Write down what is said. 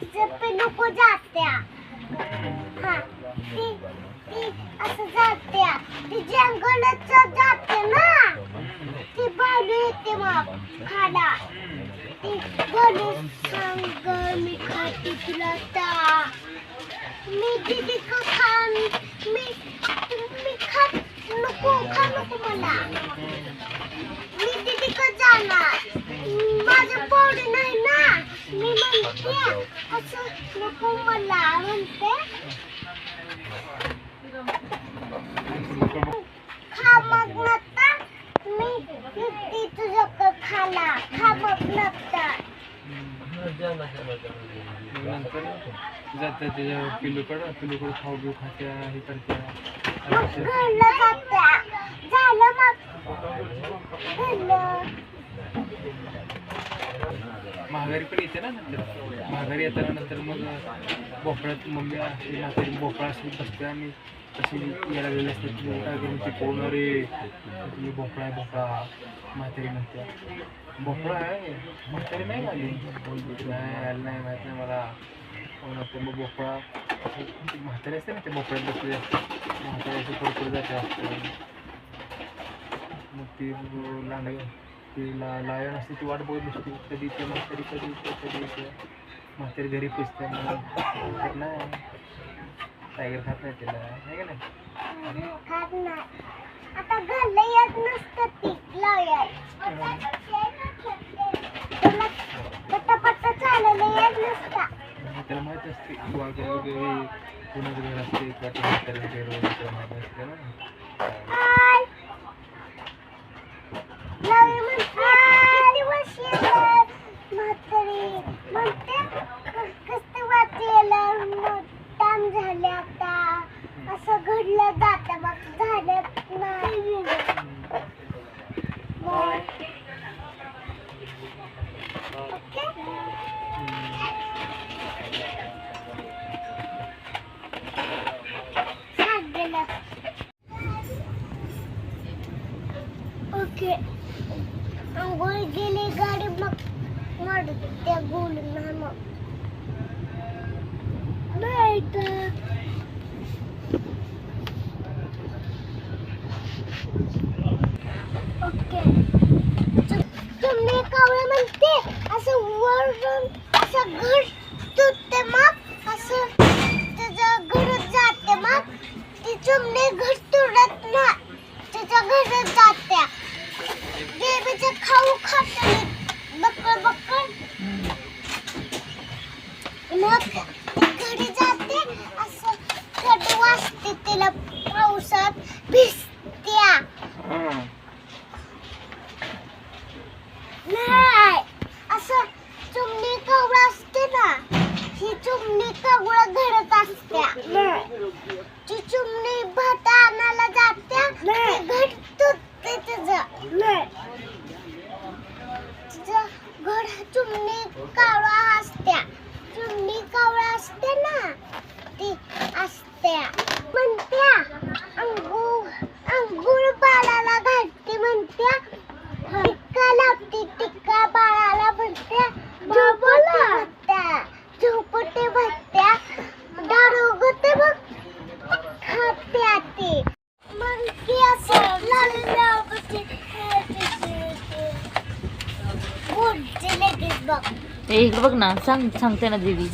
पिल्लू को जात्या हा ती असं जात्या ती जंगलात जाते ना ती बालू येते मग खाला ती बालू सांग मी खाते तुला ता मी दीदी को खान मी खात नको खा नको मला मी दीदी को जाणार माझं पोट नाही ना मी म्हणते असं नको मला म्हणते खा मग नंतर मी ती तुझं खाला खा मग नंतर जात्या त्याच्या पिल्लूकडं खाऊ घेऊ खात्या हे करत्या मग घरला जात्या झालं मग घरलं महागारी पण येते ना नंतर महागारी येताना नंतर मग भोपळ्यात मम्मी अशी म्हातारी भोपळा अशी बसते आणि कशी यायला गेले असते तुम्ही काय करून ते कोण रे तुम्ही भोपळा म्हातारी म्हणत्या भोपळा आहे म्हातारी नाही आली नाही माहीत नाही मला नंतर मग भोपळा म्हातारी असते ना ते भोपळ्यात बसले असते म्हातारी अशी पुढे जाते असते मग ती लांड ती लायन असते ती वाट बघत नसते कधी ते म्हातारी कधी येते म्हातारी घरी पुसते तर नाही टायगर खात नाही त्याला आहे का नाही खात नाही आता घरला येत नसतं ती लावूया पट्टा चालायला येत नसता त्याला माहीत असते कुणाचं घर असते का म्हातारी घर वगैरे माहीत असते ना लावूया म्हणते दिवस येणार म्हातारी म्हणते कसं वाटेला टाइम झाले आता असं घडलं जातं मग झालं नाही ओके अंघोळ गेली गाडी मग त्या गोलून मग नाही तर ओके तुम्ही कावळे म्हणते असं वरून असं घर तुटते मग असं त्याचं घरात जाते मग ती चिमणी घर तुडत नाही त्याच्या घरात जाते देवीचे खाऊ खाते बक्कळ मग घरी जाते असं कट वाजते तिला पावसात भिजत्या नाही असं चिमणी कावळा असते ना ही चिमणी कावळा घरात असत्या ती चिमणी भात आणायला जात्या घर तुटते तिचं घर चिमणी कावळा असत्या चिमणी कावळा असते ना ती असत्या म्हणत्या अंघोळ बाळाला घालते म्हणत्या टिक्का लावते टिक्का बाळाला म्हणत्या झोपते भरत्या दारोगते मग खात्या ती मग ती असं लागते बघ इकडे बघ ना सांगते ना देवी